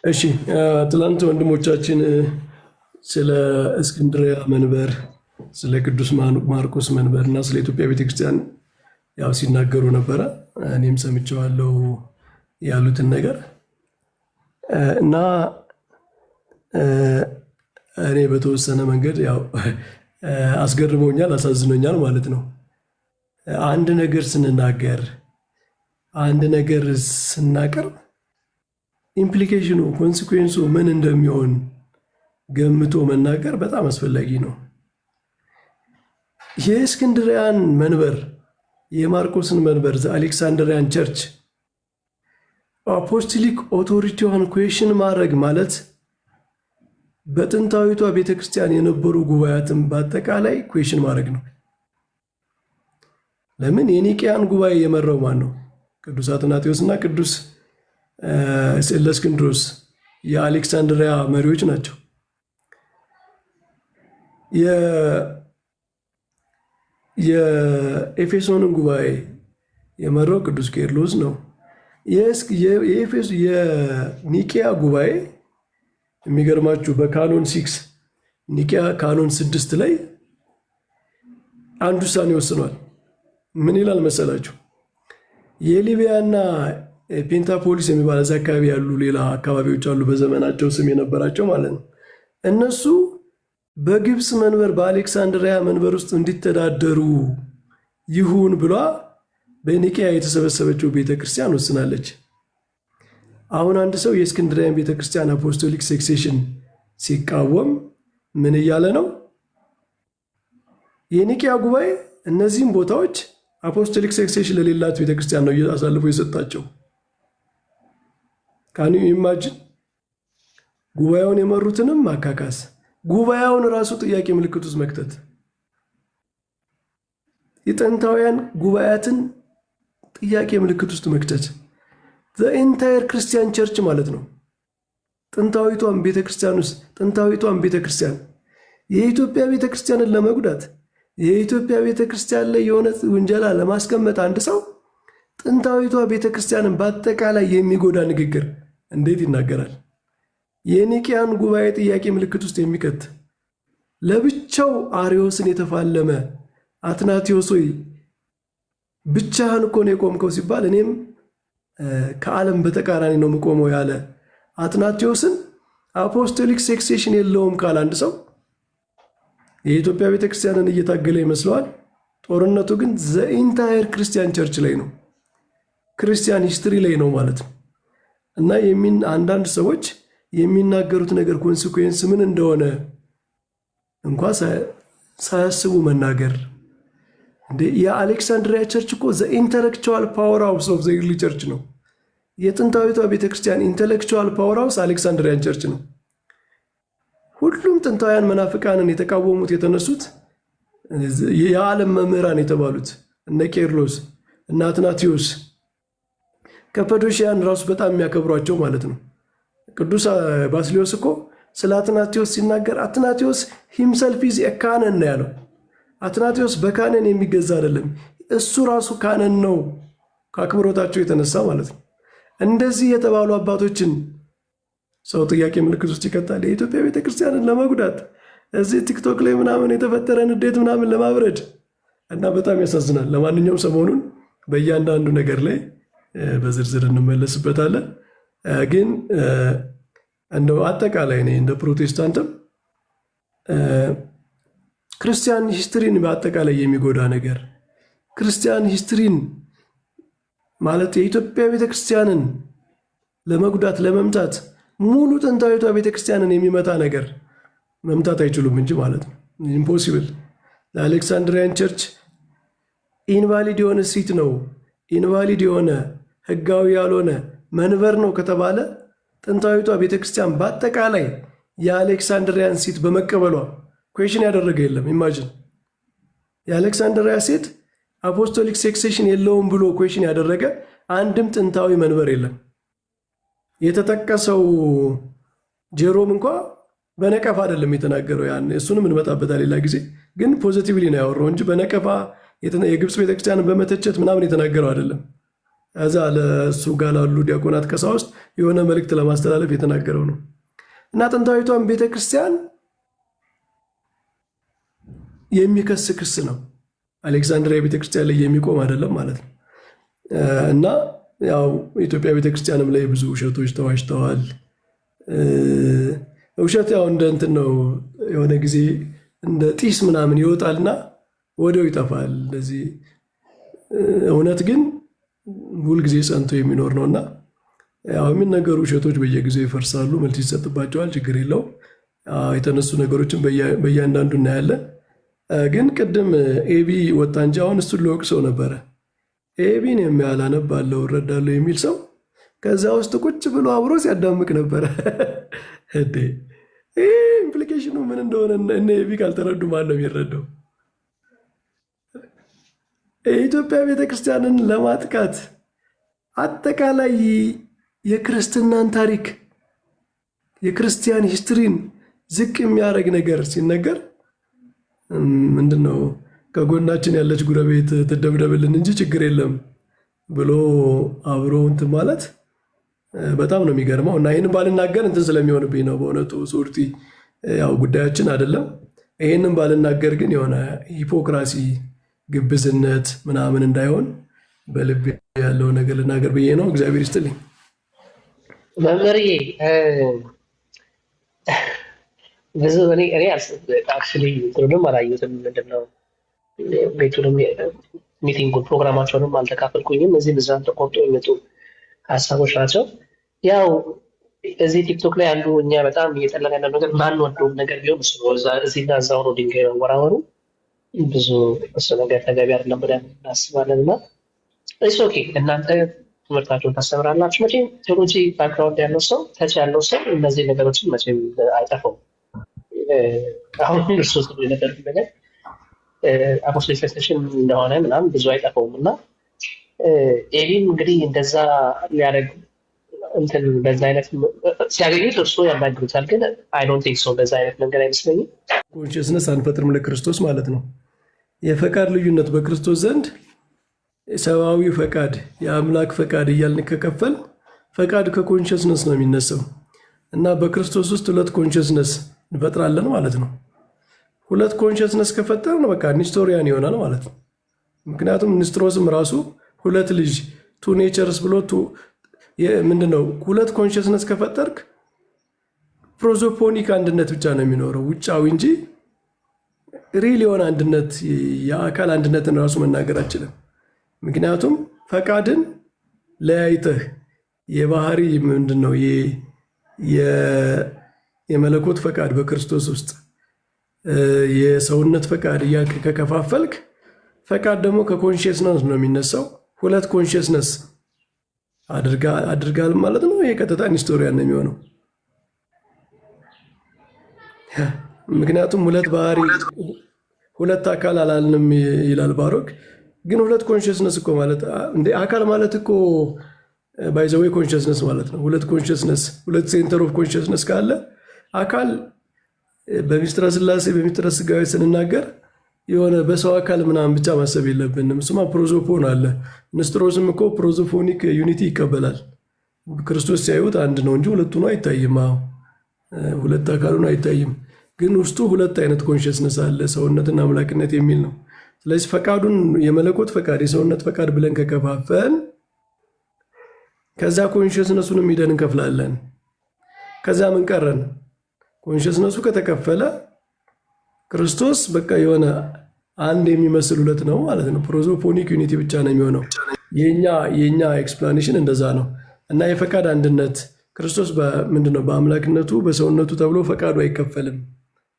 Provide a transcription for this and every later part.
እሺ ትላንት ወንድሞቻችን ስለ እስክንድርያ መንበር፣ ስለ ቅዱስ ማርቆስ መንበር እና ስለ ኢትዮጵያ ቤተክርስቲያን ያው ሲናገሩ ነበረ። እኔም ሰምቼዋለሁ ያሉትን ነገር እና እኔ በተወሰነ መንገድ ያው አስገርሞኛል፣ አሳዝኖኛል ማለት ነው። አንድ ነገር ስንናገር፣ አንድ ነገር ስናቀርብ ኢምፕሊኬሽኑ ኮንሲኩዌንሱ ምን እንደሚሆን ገምቶ መናገር በጣም አስፈላጊ ነው። የእስክንድርያን መንበር፣ የማርቆስን መንበር፣ አሌክሳንድሪያን ቸርች አፖስቶሊክ ኦቶሪቲዋን ኩዌሽን ማድረግ ማለት በጥንታዊቷ ቤተክርስቲያን የነበሩ ጉባኤያትን በአጠቃላይ ኩዌሽን ማድረግ ነው። ለምን? የኒቅያን ጉባኤ የመራው ማን ነው? ቅዱስ አትናቴዎስ እና ቅዱስ እለእስክንድሮስ የአሌክሳንድሪያ መሪዎች ናቸው። የኤፌሶንን ጉባኤ የመራው ቅዱስ ቄርሎስ ነው። የኒቅያ ጉባኤ የሚገርማችሁ በካኖን 6 ኒቅያ ካኖን 6 ላይ አንድ ውሳኔ ወስኗል። ምን ይላል መሰላችሁ? የሊቢያና ፔንታፖሊስ የሚባል እዛ አካባቢ ያሉ ሌላ አካባቢዎች አሉ፣ በዘመናቸው ስም የነበራቸው ማለት ነው። እነሱ በግብፅ መንበር በአሌክሳንድሪያ መንበር ውስጥ እንዲተዳደሩ ይሁን ብሏ በኒቅያ የተሰበሰበችው ቤተክርስቲያን ወስናለች። አሁን አንድ ሰው የእስክንድሪያን ቤተክርስቲያን አፖስቶሊክ ሴክሴሽን ሲቃወም ምን እያለ ነው? የኒቅያ ጉባኤ እነዚህም ቦታዎች አፖስቶሊክ ሴክሴሽን ለሌላት ቤተክርስቲያን ነው አሳልፎ የሰጣቸው። ካን ዩ ኢማጂን? ጉባኤውን የመሩትንም ማካካስ፣ ጉባኤውን ራሱ ጥያቄ ምልክት ውስጥ መክተት፣ የጥንታውያን ጉባኤያትን ጥያቄ ምልክት ውስጥ መክተት፣ ዘኢንታየር ክርስቲያን ቸርች ማለት ነው። ጥንታዊቷን ቤተክርስቲያን ውስጥ ጥንታዊቷን ቤተክርስቲያን የኢትዮጵያ ቤተክርስቲያንን ለመጉዳት የኢትዮጵያ ቤተክርስቲያን ላይ የሆነ ውንጀላ ለማስቀመጥ አንድ ሰው ጥንታዊቷ ቤተክርስቲያንን በአጠቃላይ የሚጎዳ ንግግር እንዴት ይናገራል? የኒቅያን ጉባኤ ጥያቄ ምልክት ውስጥ የሚከት ለብቻው አርዮስን የተፋለመ አትናቴዎስ ሆይ ብቻህን እኮ ነው የቆምከው ሲባል እኔም ከዓለም በተቃራኒ ነው የምቆመው ያለ አትናቴዎስን አፖስቶሊክ ሴክሴሽን የለውም ካል አንድ ሰው የኢትዮጵያ ቤተክርስቲያንን እየታገለ ይመስለዋል። ጦርነቱ ግን ዘኢንታየር ክርስቲያን ቸርች ላይ ነው፣ ክርስቲያን ሂስትሪ ላይ ነው ማለት ነው። እና አንዳንድ ሰዎች የሚናገሩት ነገር ኮንሲኩዌንስ ምን እንደሆነ እንኳ ሳያስቡ መናገር። የአሌክሳንድሪያ ቸርች እኮ ዘኢንተሌክቹዋል ፓወር ሃውስ ኦፍ ዘ ኤርሊ ቸርች ነው። የጥንታዊቷ ቤተክርስቲያን ኢንተሌክቹዋል ፓወር ሃውስ አሌክሳንድሪያን ቸርች ነው። ሁሉም ጥንታውያን መናፍቃንን የተቃወሙት የተነሱት የዓለም መምህራን የተባሉት እነ ቄርሎስ እና አትናቴዎስ ከጰዶሽያን ራሱ በጣም የሚያከብሯቸው ማለት ነው። ቅዱስ ባስልዮስ እኮ ስለ አትናቴዎስ ሲናገር አትናቴዎስ ሂምሰልፍ ኢዝ ኤ ካነን ነው ያለው። አትናቴዎስ በካነን የሚገዛ አይደለም፣ እሱ ራሱ ካነን ነው፣ ከአክብሮታቸው የተነሳ ማለት ነው። እንደዚህ የተባሉ አባቶችን ሰው ጥያቄ ምልክት ውስጥ ይከታል። የኢትዮጵያ ቤተክርስቲያንን ለመጉዳት እዚህ ቲክቶክ ላይ ምናምን የተፈጠረ ንዴት ምናምን ለማብረድ እና በጣም ያሳዝናል። ለማንኛውም ሰሞኑን በእያንዳንዱ ነገር ላይ በዝርዝር እንመለስበታለን። ግን እንደው አጠቃላይ እኔ እንደ ፕሮቴስታንትም ክርስቲያን ሂስትሪን በአጠቃላይ የሚጎዳ ነገር ክርስቲያን ሂስትሪን ማለት የኢትዮጵያ ቤተክርስቲያንን ለመጉዳት ለመምታት ሙሉ ጥንታዊቷ ቤተክርስቲያንን የሚመታ ነገር መምታት አይችሉም እንጂ ማለት ነው። ኢምፖሲብል። ለአሌክሳንድሪያን ቸርች ኢንቫሊድ የሆነ ሲት ነው፣ ኢንቫሊድ የሆነ ህጋዊ ያልሆነ መንበር ነው ከተባለ ጥንታዊቷ ቤተክርስቲያን በአጠቃላይ የአሌክሳንድሪያን ሲት በመቀበሏ ኩዌሽን ያደረገ የለም። ኢማጂን። የአሌክሳንድሪያ ሴት አፖስቶሊክ ሴክሴሽን የለውም ብሎ ኩዌሽን ያደረገ አንድም ጥንታዊ መንበር የለም። የተጠቀሰው ጄሮም እንኳ በነቀፋ አይደለም የተናገረው። ያን እሱንም እንመጣበታል ሌላ ጊዜ። ግን ፖዚቲቭሊ ነው ያወራው እንጂ በነቀፋ የግብፅ ቤተክርስቲያንን በመተቸት ምናምን የተናገረው አይደለም። እዛ ለእሱ ጋር ላሉ ዲያቆናት፣ ቀሳውስት የሆነ መልእክት ለማስተላለፍ የተናገረው ነው። እና ጥንታዊቷን ቤተክርስቲያን የሚከስ ክስ ነው። አሌክሳንድሪያ ቤተክርስቲያን ላይ የሚቆም አይደለም ማለት ነው። እና ያው ኢትዮጵያ ቤተክርስቲያንም ላይ ብዙ ውሸቶች ተዋሽተዋል። ውሸት ያው እንደ እንትን ነው፣ የሆነ ጊዜ እንደ ጢስ ምናምን ይወጣልና ወዲያው ይጠፋል። እንደዚህ እውነት ግን ሁልጊዜ ጸንቶ የሚኖር ነውና ያው የሚነገሩ ውሸቶች በየጊዜው ይፈርሳሉ፣ መልስ ይሰጥባቸዋል። ችግር የለውም። የተነሱ ነገሮችን በእያንዳንዱ እናያለን። ግን ቅድም ኤቢ ወጣ እንጂ አሁን እሱን ልወቅሰው ነበረ። ኤቢን የሚያህል አነባለሁ እረዳለሁ የሚል ሰው ከዛ ውስጥ ቁጭ ብሎ አብሮ ሲያዳምቅ ነበረ። ይህ ኢምፕሊኬሽኑ ምን እንደሆነ እነ ኤቢ ካልተረዱ ማን ነው የሚረዳው? የኢትዮጵያ ቤተክርስቲያንን ለማጥቃት አጠቃላይ የክርስትናን ታሪክ የክርስቲያን ሂስትሪን ዝቅ የሚያደርግ ነገር ሲነገር ምንድን ነው ከጎናችን ያለች ጉረቤት ትደብደብልን እንጂ ችግር የለም ብሎ አብሮ እንትን ማለት በጣም ነው የሚገርመው። እና ይህንን ባልናገር እንትን ስለሚሆንብኝ ነው በእውነቱ ሱርቲ ያው ጉዳያችን አይደለም። ይህንን ባልናገር ግን የሆነ ሂፖክራሲ ግብዝነት ምናምን እንዳይሆን በልብ ያለው ነገር ልናገር ብዬ ነው። እግዚአብሔር ይስጥልኝ። መምህርዬ ብዙ እኔ አክቹዋሊ እንትኑንም አላየሁትም። ምንድነው ቤቱንም ሚቲንጉን ፕሮግራማቸውንም አልተካፈልኩኝም። እዚህም እዛም ተቆርጦ የሚመጡ ሀሳቦች ናቸው። ያው እዚህ ቲክቶክ ላይ አንዱ እኛ በጣም እየጠለን ያለው ነገር ማንወደውም ነገር ቢሆን እሱ እዚህና እዛ ሆኖ ድንጋይ መወራወሩ ብዙ እሱ ነገር ተገቢ አይደለም ብለን እናስባለን። እና እሱ ኦኬ እናንተ ትምህርታችሁን ታስተምራላችሁ። መቼም ቴዎሎጂ ባክግራውንድ ያለው ሰው ተች ያለው ሰው እነዚህ ነገሮችን መቼም አይጠፋውም። አሁን እርሱ ስ የነበሩት ነገር አፖስቶሊክ ሰክሴሽን እንደሆነ ምናምን ብዙ አይጠፋውም። እና ኤቢም እንግዲህ እንደዛ ሊያደርግ እንትን በዛ አይነት ሲያገኙት እርሱ ያናግሩታል። ግን አይ ዶንት ቲንክ ሶ በዛ አይነት መንገድ አይመስለኝም። ኮንሽስነስ አንፈጥርም ለክርስቶስ ማለት ነው። የፈቃድ ልዩነት በክርስቶስ ዘንድ ሰብአዊ ፈቃድ የአምላክ ፈቃድ እያልን ከከፈል ፈቃድ ከኮንሽስነስ ነው የሚነሳው እና በክርስቶስ ውስጥ ሁለት ኮንሽስነስ እንፈጥራለን ማለት ነው። ሁለት ኮንሽስነስ ከፈጠርን በቃ ኒስቶሪያን ይሆናል ማለት ነው። ምክንያቱም ንስጥሮስም ራሱ ሁለት ልጅ ቱ ኔቸርስ ብሎ ምንድነው ሁለት ኮንሽስነስ ከፈጠርክ ፕሮዞፖኒክ አንድነት ብቻ ነው የሚኖረው ውጫዊ እንጂ ሪል የሆነ አንድነት የአካል አንድነትን ራሱ መናገር አችልም። ምክንያቱም ፈቃድን ለያይተህ የባህሪ ምንድነው የመለኮት ፈቃድ በክርስቶስ ውስጥ የሰውነት ፈቃድ እያልክ ከከፋፈልክ ፈቃድ ደግሞ ከኮንሽስነስ ነው የሚነሳው። ሁለት ኮንሽስነስ አድርጋል ማለት ነው። ይሄ ቀጥታ ኒስቶሪያን ነው የሚሆነው። ምክንያቱም ሁለት ባህሪ ሁለት አካል አላልንም ይላል ባሮክ። ግን ሁለት ኮንሽስነስ እኮ ማለት እንደ አካል ማለት እኮ ባይዘዌ ኮንሽስነስ ማለት ነው። ሁለት ኮንሽስነስ ሁለት ሴንተር ኦፍ ኮንሽስነስ ካለ አካል በሚስጥረ ሥላሴ በሚስጥረ ሥጋዌ ስንናገር የሆነ በሰው አካል ምናምን ብቻ ማሰብ የለብንም። እሱማ ፕሮዞፎን አለ። ንስጥሮስም እኮ ፕሮዞፎኒክ ዩኒቲ ይቀበላል። ክርስቶስ ሲያዩት አንድ ነው እንጂ ሁለቱ ነው አይታይም። ሁለት አካሉ ነው አይታይም። ግን ውስጡ ሁለት አይነት ኮንሽስነስ አለ፣ ሰውነትና አምላክነት የሚል ነው። ስለዚህ ፈቃዱን የመለኮት ፈቃድ የሰውነት ፈቃድ ብለን ከከፋፈል ከዛ ኮንሽስነሱንም ሂደን እንከፍላለን። ከዛ ምን ቀረን? ኮንሽስነሱ ከተከፈለ ክርስቶስ በቃ የሆነ አንድ የሚመስል ሁለት ነው ማለት ነው። ፕሮዞፖኒክ ዩኒቲ ብቻ ነው የሚሆነው። የኛ ኤክስፕላኔሽን እንደዛ ነው። እና የፈቃድ አንድነት ክርስቶስ ምንድነው በአምላክነቱ በሰውነቱ ተብሎ ፈቃዱ አይከፈልም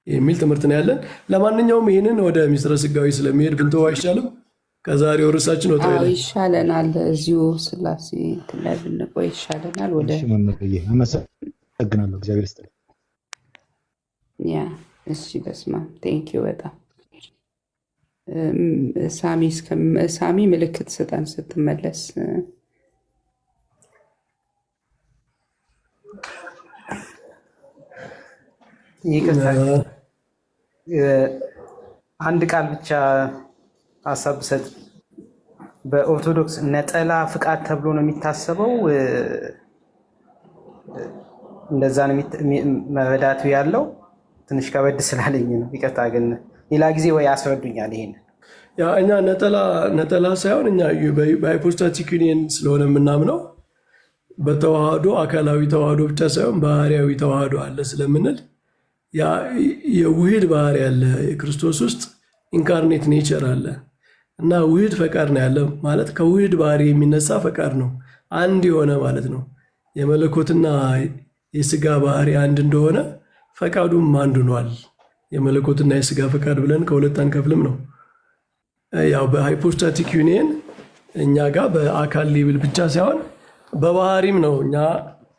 የሚል ትምህርት ነው ያለን። ለማንኛውም ይህንን ወደ ሚስጥረ ሥጋዌ ስለሚሄድ ብንተው አይሻልም? ከዛሬው ርዕሳችን ወጣ ይሻለናል። እዚሁ ሥላሴ ላይ ብንቆይ ይሻለናል። ወደ አመሰግናለሁ። እግዚአብሔር ይስጥልኝ። ያ እሺ፣ በስመ አብ ቴንኪው በጣም ሳሚ ምልክት ስጠን ስትመለስ። ይቅርታ አንድ ቃል ብቻ ሀሳብ ብሰጥ በኦርቶዶክስ ነጠላ ፍቃድ ተብሎ ነው የሚታሰበው። እንደዛ ነው መረዳቱ ያለው። ትንሽ ከበድ ስላለኝ ነው ይቅርታ። ግን ሌላ ጊዜ ወይ ያስረዱኛል ይሄን። እኛ ነጠላ ሳይሆን እኛ በሃይፖስታቲክ ዩኒየን ስለሆነ የምናምነው በተዋህዶ አካላዊ ተዋህዶ ብቻ ሳይሆን ባህሪያዊ ተዋህዶ አለ ስለምንል የውህድ ባህሪ አለ። የክርስቶስ ውስጥ ኢንካርኔት ኔቸር አለ እና ውህድ ፈቃድ ነው ያለ ማለት ከውህድ ባህሪ የሚነሳ ፈቃድ ነው። አንድ የሆነ ማለት ነው። የመለኮትና የስጋ ባህሪ አንድ እንደሆነ ፈቃዱም አንድ ሆኗል። የመለኮትና የስጋ ፈቃድ ብለን ከሁለት አንከፍልም ነው። ያው በሃይፖስታቲክ ዩኒየን እኛ ጋር በአካል ሌብል ብቻ ሳይሆን በባህሪም ነው። እኛ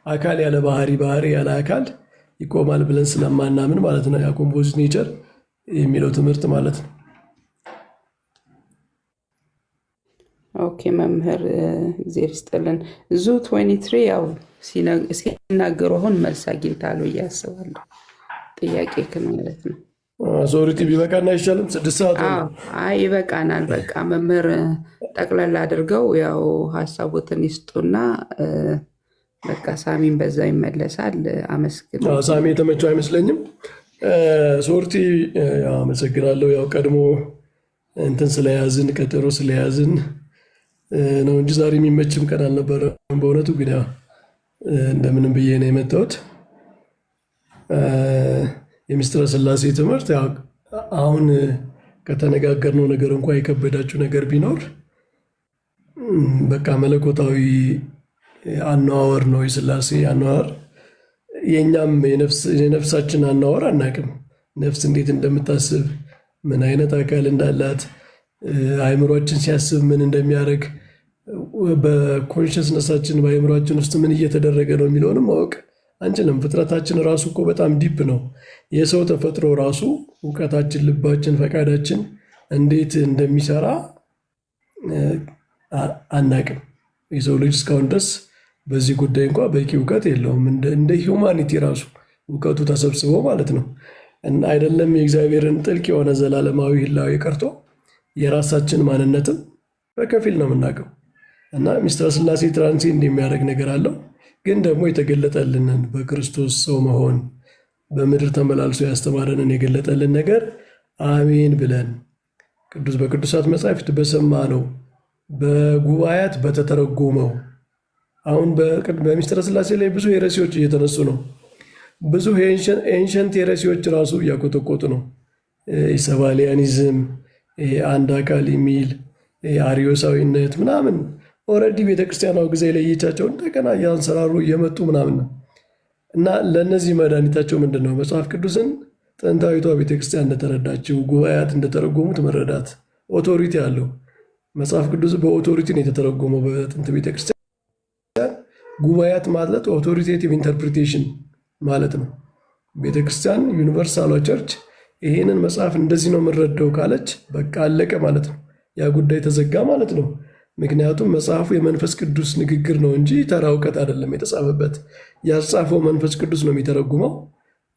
አካል ያለ ባህሪ፣ ባህሪ ያለ አካል ይቆማል ብለን ስለማናምን ማለት ነው። ያ ኮምፖዚት ኔቸር የሚለው ትምህርት ማለት ነው። ኦኬ መምህር እግዜር ይስጥልን። ዙ 23 ያው ሲናገሩ አሁን መልስ አግኝታሉ እያስባለሁ። ጥያቄ ማለት ነው። ሶሪቲ ቢበቃና አይሻልም? 6 ሰዓት ይበቃናል። በቃ መምህር ጠቅላላ አድርገው ያው ሀሳቦትን ይስጡና በቃ ሳሚን በዛ ይመለሳል። አመስግነው። ሳሚ የተመቸው አይመስለኝም። ሶርቲ አመሰግናለሁ። ያው ቀድሞ እንትን ስለያዝን ቀጠሮ ስለያዝን ነው እንጂ ዛሬ የሚመችም ቀን አልነበረም በእውነቱ። ግን ያው እንደምንም ብዬ ነው የመጣሁት። የምስጢረ ሥላሴ ትምህርት አሁን ከተነጋገርነው ነገር እንኳ የከበዳችሁ ነገር ቢኖር በቃ መለኮታዊ አነዋወር ነው። የሥላሴ አነዋወር የእኛም የነፍሳችን አነዋወር አናቅም። ነፍስ እንዴት እንደምታስብ ምን አይነት አካል እንዳላት አእምሯችን ሲያስብ ምን እንደሚያደርግ በኮንሽስነሳችን በአእምሯችን ውስጥ ምን እየተደረገ ነው የሚለውንም ማወቅ አንችልም። ፍጥረታችን ራሱ እኮ በጣም ዲፕ ነው። የሰው ተፈጥሮ ራሱ እውቀታችን፣ ልባችን፣ ፈቃዳችን እንዴት እንደሚሰራ አናቅም። የሰው ልጅ እስካሁን ድረስ በዚህ ጉዳይ እንኳ በቂ እውቀት የለውም። እንደ ሂውማኒቲ ራሱ እውቀቱ ተሰብስቦ ማለት ነው። አይደለም የእግዚአብሔርን ጥልቅ የሆነ ዘላለማዊ ህላዊ ቀርቶ የራሳችን ማንነትም በከፊል ነው የምናውቀው። እና ምስጢረ ሥላሴ ትራንሴንድ የሚያደርግ ነገር አለው። ግን ደግሞ የተገለጠልንን በክርስቶስ ሰው መሆን በምድር ተመላልሶ ያስተማረንን የገለጠልን ነገር አሜን ብለን በቅዱሳት መጻሕፍት በሰማነው በጉባኤያት በተተረጎመው አሁን በምስጢረ ሥላሴ ላይ ብዙ ሄረሲዎች እየተነሱ ነው። ብዙ ኤንሸንት ሄረሲዎች ራሱ እያቆጠቆጡ ነው። ኢሰባሊያኒዝም፣ አንድ አካል የሚል አርዮሳዊነት ምናምን ኦልሬዲ ቤተክርስቲያኗ ጊዜ ለየቻቸው እንደገና እያንሰራሩ እየመጡ ምናምን ነው። እና ለእነዚህ መድኃኒታቸው ምንድን ነው? መጽሐፍ ቅዱስን ጥንታዊቷ ቤተክርስቲያን እንደተረዳችው ጉባኤያት እንደተረጎሙት መረዳት። ኦቶሪቲ አለው መጽሐፍ ቅዱስ። በኦቶሪቲ ነው የተተረጎመው በጥንት ቤተክርስቲያን። ጉባኤያት ማለት ኦቶሪቴቲቭ ኢንተርፕሪቴሽን ማለት ነው። ቤተክርስቲያን ዩኒቨርሳሏ ቸርች ይሄንን መጽሐፍ እንደዚህ ነው የምንረዳው ካለች በቃ አለቀ ማለት ነው። ያ ጉዳይ ተዘጋ ማለት ነው። ምክንያቱም መጽሐፉ የመንፈስ ቅዱስ ንግግር ነው እንጂ ተራ እውቀት አይደለም የተጻፈበት። ያጻፈው መንፈስ ቅዱስ ነው የሚተረጉመው።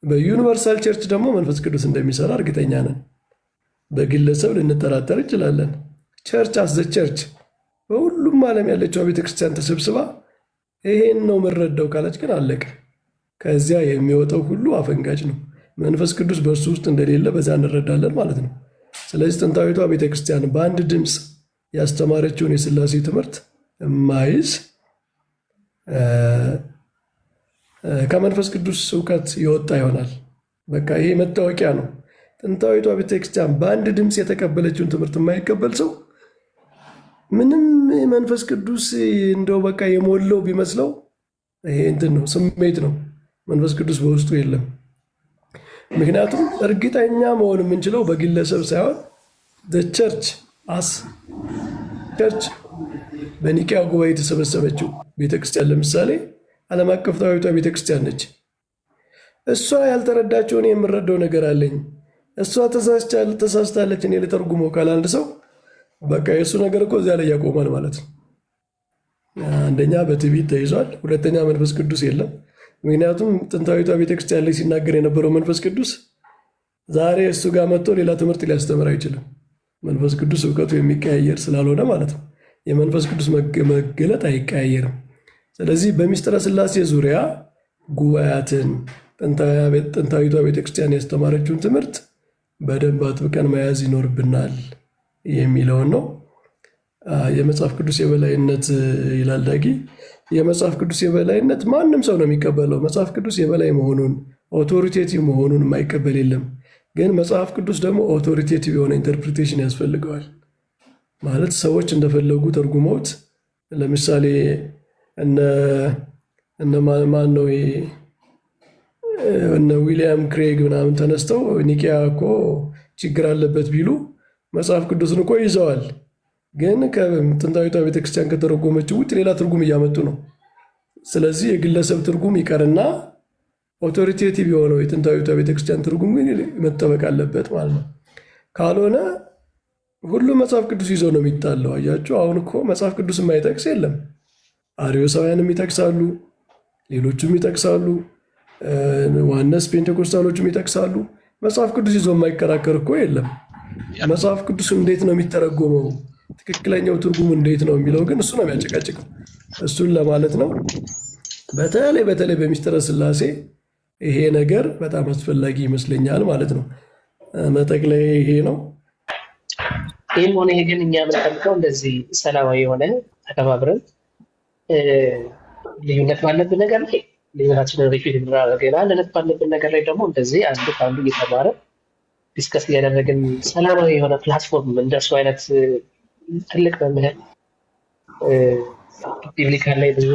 በዩኒቨርሳል ቸርች ደግሞ መንፈስ ቅዱስ እንደሚሰራ እርግጠኛ ነን። በግለሰብ ልንጠራጠር እንችላለን። ቸርች አዘ ቸርች በሁሉም ዓለም ያለችው ቤተክርስቲያን ተሰብስባ ይሄን ነው የምንረዳው ካለች ግን አለቀ። ከዚያ የሚወጣው ሁሉ አፈንጋጭ ነው። መንፈስ ቅዱስ በእሱ ውስጥ እንደሌለ በዛ እንረዳለን ማለት ነው። ስለዚህ ጥንታዊቷ ቤተክርስቲያን በአንድ ድምፅ ያስተማረችውን የሥላሴ ትምህርት የማይዝ ከመንፈስ ቅዱስ እውቀት የወጣ ይሆናል። በቃ ይሄ መታወቂያ ነው። ጥንታዊቷ ቤተክርስቲያን በአንድ ድምፅ የተቀበለችውን ትምህርት የማይቀበል ሰው ምንም መንፈስ ቅዱስ እንደው በቃ የሞላው ቢመስለው ይሄ እንትን ነው፣ ስሜት ነው። መንፈስ ቅዱስ በውስጡ የለም። ምክንያቱም እርግጠኛ መሆን የምንችለው በግለሰብ ሳይሆን ቸርች አስ ቸርች በኒቅያ ጉባኤ የተሰበሰበችው ቤተክርስቲያን ለምሳሌ ዓለም አቀፋዊቷ ቤተክርስቲያን ነች። እሷ ያልተረዳቸውን የምረዳው ነገር አለኝ፣ እሷ ተሳስታለች፣ እኔ ልተርጉመው ካለ አንድ ሰው በቃ የእሱ ነገር እኮ እዚያ ላይ ያቆማል ማለት ነው። አንደኛ በትዕቢት ተይዟል፣ ሁለተኛ መንፈስ ቅዱስ የለም። ምክንያቱም ጥንታዊቷ ቤተክርስቲያን ላይ ሲናገር የነበረው መንፈስ ቅዱስ ዛሬ እሱ ጋር መጥቶ ሌላ ትምህርት ሊያስተምር አይችልም። መንፈስ ቅዱስ እውቀቱ የሚቀያየር ስላልሆነ ማለት ነው። የመንፈስ ቅዱስ መገለጥ አይቀያየርም። ስለዚህ በሚስጥረ ሥላሴ ዙሪያ ጉባኤያትን ጥንታዊቷ ቤተክርስቲያን ያስተማረችውን ትምህርት በደንብ አጥብቀን መያዝ ይኖርብናል የሚለውን ነው። የመጽሐፍ ቅዱስ የበላይነት ይላል ዳጊ። የመጽሐፍ ቅዱስ የበላይነት ማንም ሰው ነው የሚቀበለው። መጽሐፍ ቅዱስ የበላይ መሆኑን ኦቶሪቴቲቭ መሆኑን የማይቀበል የለም። ግን መጽሐፍ ቅዱስ ደግሞ ኦቶሪቴቲቭ የሆነ ኢንተርፕሪቴሽን ያስፈልገዋል። ማለት ሰዎች እንደፈለጉ ተርጉመውት፣ ለምሳሌ እነ ማን ነው እነ ዊሊያም ክሬግ ምናምን ተነስተው ኒቂያ እኮ ችግር አለበት ቢሉ መጽሐፍ ቅዱስን እኮ ይዘዋል። ግን ከጥንታዊቷ ቤተክርስቲያን ከተረጎመችው ውጭ ሌላ ትርጉም እያመጡ ነው። ስለዚህ የግለሰብ ትርጉም ይቀርና ኦቶሪቴቲቭ የሆነው የጥንታዊቷ ቤተክርስቲያን ትርጉም ግን መጠበቅ አለበት ማለት ነው። ካልሆነ ሁሉም መጽሐፍ ቅዱስ ይዞ ነው የሚጣለው። አያችሁ፣ አሁን እኮ መጽሐፍ ቅዱስ የማይጠቅስ የለም። አርዮሳውያንም ይጠቅሳሉ፣ ሌሎቹም ይጠቅሳሉ፣ ዋነስ ፔንቴኮስታሎቹም ይጠቅሳሉ። መጽሐፍ ቅዱስ ይዞ የማይከራከር እኮ የለም። መጽሐፍ ቅዱስ እንዴት ነው የሚተረጎመው፣ ትክክለኛው ትርጉም እንዴት ነው የሚለው ግን እሱ ነው የሚያጨቃጭቀው። እሱን ለማለት ነው። በተለይ በሚስጥረ ሥላሴ ይሄ ነገር በጣም አስፈላጊ ይመስለኛል ማለት ነው። መጠቅለያ ይሄ ነው። ይህም ሆነ ይሄ ግን እኛ የምንፈልገው እንደዚህ ሰላማዊ የሆነ ተከባብረን ልዩነት ባለብን ነገር ላይ ልዩነታችንን ሪፊት እንድናደርገና ልዩነት ባለብን ነገር ላይ ደግሞ እንደዚህ አንዱ ከአንዱ እየተማረ ዲስከስ እያደረግን ሰላማዊ የሆነ ፕላትፎርም እንደሱ አይነት ትልቅ መምህር ቢብሊካል ላይ ብዙ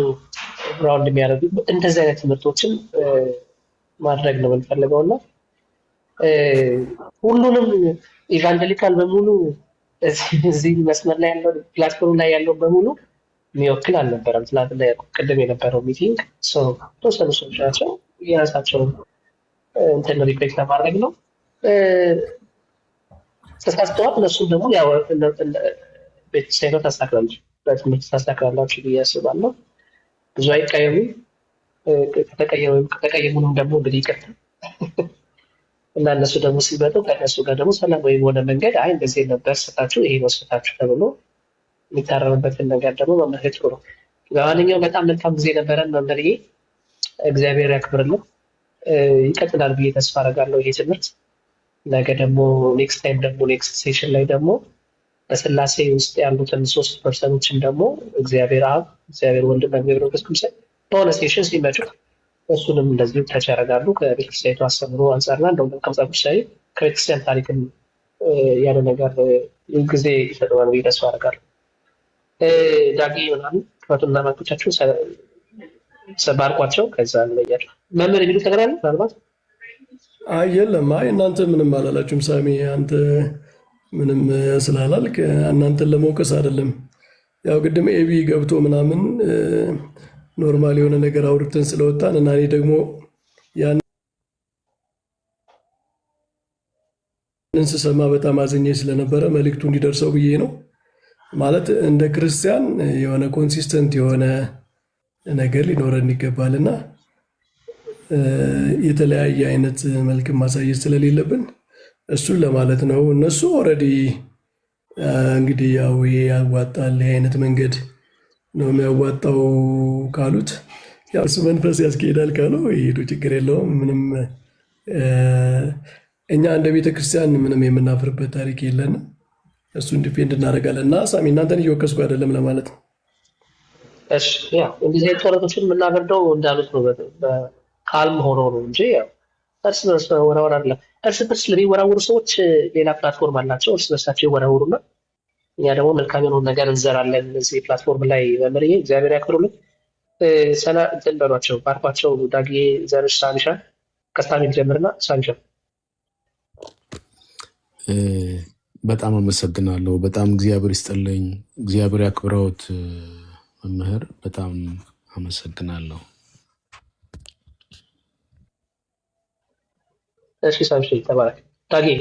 ራውንድ የሚያደርጉ እንደዚህ አይነት ትምህርቶችን ማድረግ ነው የምንፈልገው እና ሁሉንም ኢቫንጀሊካል በሙሉ እዚህ መስመር ላይ ያለው ፕላትፎርም ላይ ያለው በሙሉ የሚወክል አልነበረም። ትናንትና ቅድም የነበረው ሚቲንግ ተወሰኑ ሰዎች ናቸው የራሳቸውን እንትን ሪፍሌክት ለማድረግ ነው። ተሳስተዋል። እነሱም ደግሞ ቤተሰብ ታስተካክላለች በትምህርት ታስተካክላላችሁ ብዬ አስባለሁ። ብዙ አይቀየሙ። ከተቀየሙንም ደግሞ እንግዲህ ይቅርታ እና እነሱ ደግሞ ሲመጡ ከእነሱ ጋር ደግሞ ሰላማዊ በሆነ መንገድ አይ እንደዚህ ነበር ስታችሁ ይሄ ነው ስታችሁ ተብሎ የሚታረምበትን ነገር ደግሞ መመልከት ጥሩ ነው። ለማንኛውም በጣም መልካም ጊዜ ነበረን መምህርዬ፣ እግዚአብሔር ያክብርልን። ይቀጥላል ብዬ ተስፋ አደርጋለሁ ይሄ ትምህርት። ነገ ደግሞ ኔክስት ታይም ደግሞ ኔክስት ሴሽን ላይ ደግሞ በሥላሴ ውስጥ ያሉትን 3 ፐርሰኖችን ደግሞ እግዚአብሔር አብ፣ እግዚአብሔር ወልድ፣ እግዚአብሔር መንፈስ ቅዱስ በሆነ ሴሽን ሲመጡ እሱንም እንደዚሁ ተች ያደርጋሉ ከቤተክርስቲያኒቱ አስተምሮ አንጻርና እንደውም ከመጽሐፍ ቅዱስ ላይ ከቤተክርስቲያን ታሪክም ያለ ነገር ጊዜ ይሰጠዋል ብዬ ተስፋ አደርጋለሁ። ዳጊ ምናምን ክፈቱና ማቶቻችሁ ባርቋቸው፣ ከዛ እንለያቸው። መምህር የሚሉት ነገር አለ ምናልባት? አይ የለም። አይ እናንተ ምንም አላላችሁም። ሳሚ አንተ ምንም ስላላልክ እናንተን ለመውቀስ አይደለም። ያው ቅድም ኤቢ ገብቶ ምናምን ኖርማል የሆነ ነገር አውርተን ስለወጣን እና እኔ ደግሞ ያንን ስሰማ በጣም አዝኜ ስለነበረ መልእክቱ እንዲደርሰው ብዬ ነው። ማለት እንደ ክርስቲያን የሆነ ኮንሲስተንት የሆነ ነገር ሊኖረን ይገባልና የተለያየ አይነት መልክ ማሳየት ስለሌለብን እሱን ለማለት ነው። እነሱ ኦልሬዲ እንግዲህ ያው ያዋጣል አይነት መንገድ ነው የሚያዋጣው ካሉት ያው እሱ መንፈስ ያስኬዳል ካለው ይሄዱ ችግር የለውም። ምንም እኛ እንደ ቤተክርስቲያን ምንም የምናፍርበት ታሪክ የለንም። እሱን ዲፔንድ እናደርጋለን እና ሳሚ እናንተን እየወቀስኩ አይደለም ለማለት ነው። እሺ ያው እንደዚህ አይነት ጦርነቶችን የምናበርደው እንዳሉት ነው ካልም ሆኖ ነው እንጂ ያው እርስ በርስ ወራወራ አይደለም። እርስ በርስ ለሚወራወሩ ሰዎች ሌላ ፕላትፎርም አላቸው፣ እርስ በርሳቸው ይወራወሩና እኛ ደግሞ መልካም የሆነውን ነገር እንዘራለን እዚህ ፕላትፎርም ላይ። መምህርዬ እግዚአብሔር ያክብሩልን። ሰላ እንትን በሏቸው፣ ባርኳቸው። ዳግዬ ዘርሽ ሳንሻ ከስታሚል ጀምርና ሳንሻ በጣም አመሰግናለሁ። በጣም እግዚአብሔር ይስጥልኝ፣ እግዚአብሔር ያክብረውት መምህር። በጣም አመሰግናለሁ። እሺ ሳንሻ ተባረክ። ዳግዬ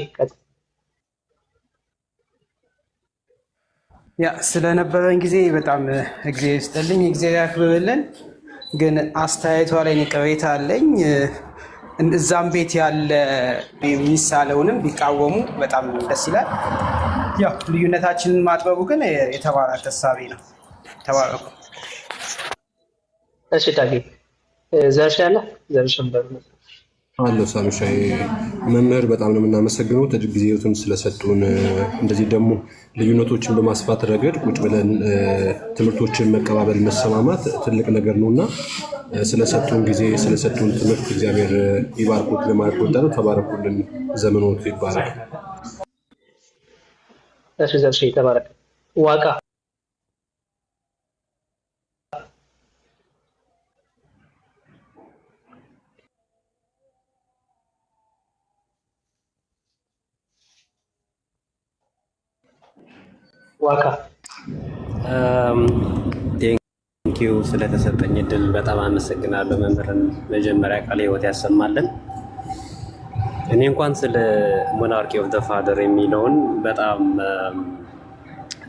ያ ስለነበረን ጊዜ በጣም እግዚአብሔር ይስጥልኝ፣ እግዚአብሔር ያክብርልን። ግን አስተያየቷ ላይ ቅሬታ አለኝ። እዛም ቤት ያለ የሚሳለውንም ቢቃወሙ በጣም ደስ ይላል። ያው ልዩነታችንን ማጥበቡ ግን የተባረከ እሳቤ ነው። ተባረኩ። እሺ ታጌ ዘርሽ ያለ ዘርሽን አለው ሳምሻይ መምህር በጣም ነው የምናመሰግነው ጊዜዎትን ስለሰጡን። እንደዚህ ደግሞ ልዩነቶችን በማስፋት ረገድ ቁጭ ብለን ትምህርቶችን መቀባበል መሰማማት ትልቅ ነገር ነውና ስለሰጡን ጊዜ ስለሰጡን ትምህርት እግዚአብሔር ይባርኩት ለማለት ወዳለው ተባረኩልን። ዘመኖቱ ይባረክ። እሺ ዘርሽ ተባረክ። ዋቃ ዋካ ቴንኪዩ ስለተሰጠኝ እድል በጣም አመሰግናለሁ። መምህርን መጀመሪያ ቃለ ሕይወት ያሰማልን። እኔ እንኳን ስለ ሞናርኪ ኦፍ ዘ ፋደር የሚለውን በጣም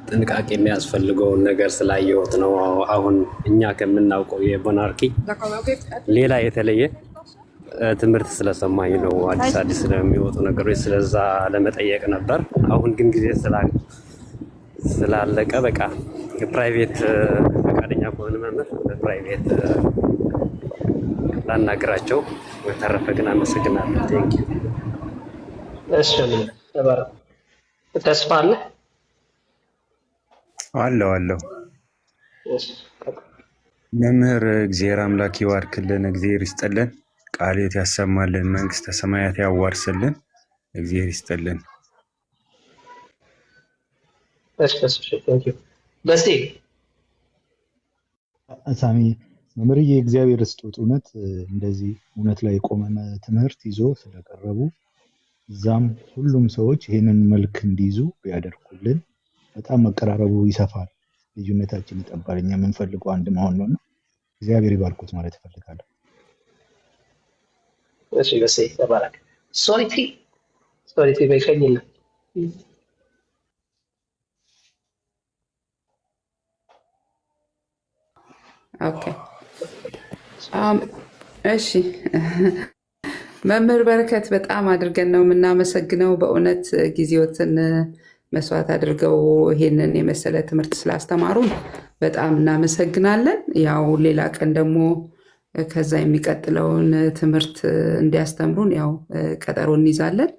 ጥንቃቄ የሚያስፈልገውን ነገር ስላየሁት ነው። አሁን እኛ ከምናውቀው የሞናርኪ ሌላ የተለየ ትምህርት ስለሰማኝ ነው። አዲስ ስለሚወጡ ነገሮች ስለዛ ለመጠየቅ ነበር። አሁን ግን ጊዜ ስላለቀ በቃ ፕራይቬት ፈቃደኛ ከሆነ መምህር በፕራይቬት ላናግራቸው። በተረፈ ግን አመሰግናለሁ። ቴንኪው። እሺ ተባረክ። ተስፋ አለ አለው መምህር እግዚአብሔር አምላክ ይባርክልን፣ እግዚአብሔር ይስጥልን፣ ቃልዎት ያሰማልን፣ መንግስተ ሰማያት ያዋርስልን። እግዚአብሔር ይስጥልን። በስቴ ሳሚ መምህርዬ እግዚአብሔር ስጦት እውነት እንደዚህ እውነት ላይ የቆመ ትምህርት ይዞ ስለቀረቡ እዛም ሁሉም ሰዎች ይሄንን መልክ እንዲይዙ ቢያደርጉልን በጣም መቀራረቡ ይሰፋል፣ ልዩነታችን ይጠባል። እኛ የምንፈልገው አንድ መሆን ነው። እግዚአብሔር ይባርኩት ማለት እፈልጋለሁ። እሺ በስቴ ተባረክ። ሶሪቲ በይሸኝልን። ኦኬ እሺ መምህር በረከት በጣም አድርገን ነው የምናመሰግነው። በእውነት ጊዜዎትን መስዋዕት አድርገው ይሄንን የመሰለ ትምህርት ስላስተማሩን በጣም እናመሰግናለን። ያው ሌላ ቀን ደግሞ ከዛ የሚቀጥለውን ትምህርት እንዲያስተምሩን ያው ቀጠሮ እንይዛለን።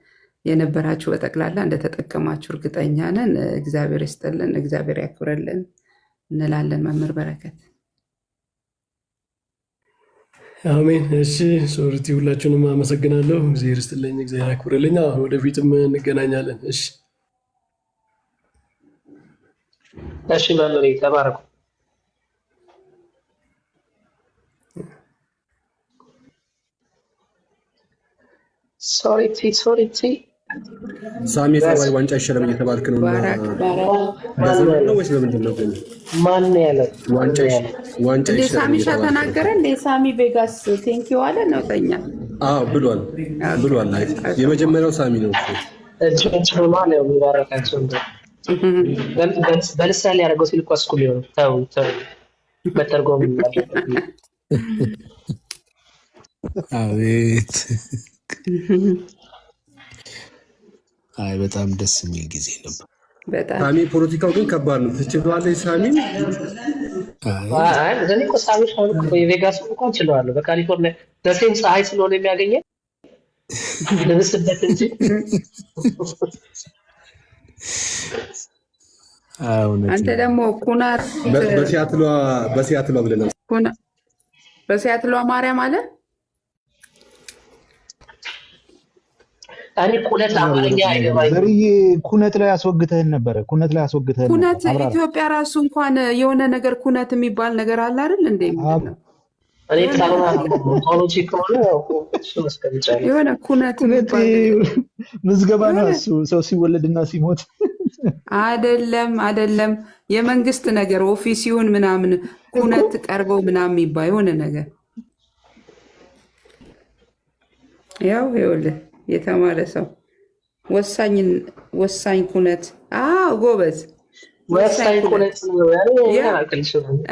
የነበራችሁ በጠቅላላ እንደተጠቀማችሁ እርግጠኛ ነን። እግዚአብሔር ይስጥልን፣ እግዚአብሔር ያክብረልን እንላለን። መምህር በረከት አሜን። እሺ ሶርቲ ሁላችሁንም አመሰግናለሁ። እግዚአብሔር ይስጥልኝ፣ እግዚአብሔር ያክብርልኝ። ወደፊትም እንገናኛለን። እሺ እሺ መምህር ተባረኩ። ሶሪቲ ሳሚ ጸባይ ዋንጫ ይሸለም እየተባልክ ነው ነው ወይስ በምንድን ነው? ማን ያለው ዋንጫ ይሸለም ሳሚሻ ተናገረ እንደ ሳሚ ቬጋስ ቴንኪው አለ ነው ተኛ። አዎ ብሏል። አይ የመጀመሪያው ሳሚ ነው እጅ ማለት ነው። ሙባረካቸው በልሳን ያደረገው ሲል እኮ ስኩል ይሆን ተው መተርጎም አቤት አይ በጣም ደስ የሚል ጊዜ ነበር። ሳሚ ፖለቲካው ግን ከባድ ነው። ትችላለህ ሳሚ? አይ ዘኔ እኮ ሳሚ የቬጋስ እንኳን ችለዋለሁ። በካሊፎርኒያ ደሴም ፀሐይ ስለሆነ የሚያገኘው ለምስበት እንጂ አንተ ደግሞ ኩናት በሲያትሏ ብለናል። በሲያትሏ ማርያም አለ እኔ ኩነት አማርኛ አይገባኝም። በርዬ ኩነት ላይ አስወግተህን ነበረ። ኩነት ኢትዮጵያ ራሱ እንኳን የሆነ ነገር ኩነት የሚባል ነገር አለ አይደል እንዴ? እኔ ታውና ኦሎጂ ከሆነ እሱ መስከረጫለሁ የሆነ ኩነት ምዝገባ ነው እሱ። ሰው ሲወለድና ሲሞት አይደለም የመንግስት ነገር ኦፊሲውን ምናምን ኩነት ቀርበው ምናምን የሚባል የሆነ ነገር ያው ይኸውልህ የተማረ ሰው ወሳኝ ኩነት ጎበዝ ወሳኝ ኩነት ነው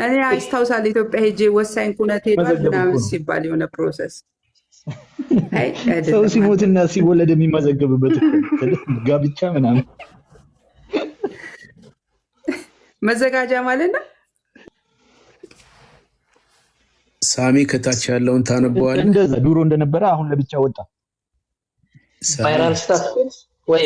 እኔ አስታውሳለሁ ኢትዮጵያ ሄጄ ወሳኝ ኩነት ሄዷል ምናምን ሲባል የሆነ ፕሮሰስ ሰው ሲሞትና ሲወለድ የሚመዘገብበት ጋብቻ ምናምን መዘጋጃ ማለት ነው። ሳሚ ከታች ያለውን ታነበዋል። እንደዛ ድሮ እንደነበረ አሁን ለብቻ ወጣ። ቫይራል ስታፍ ወይ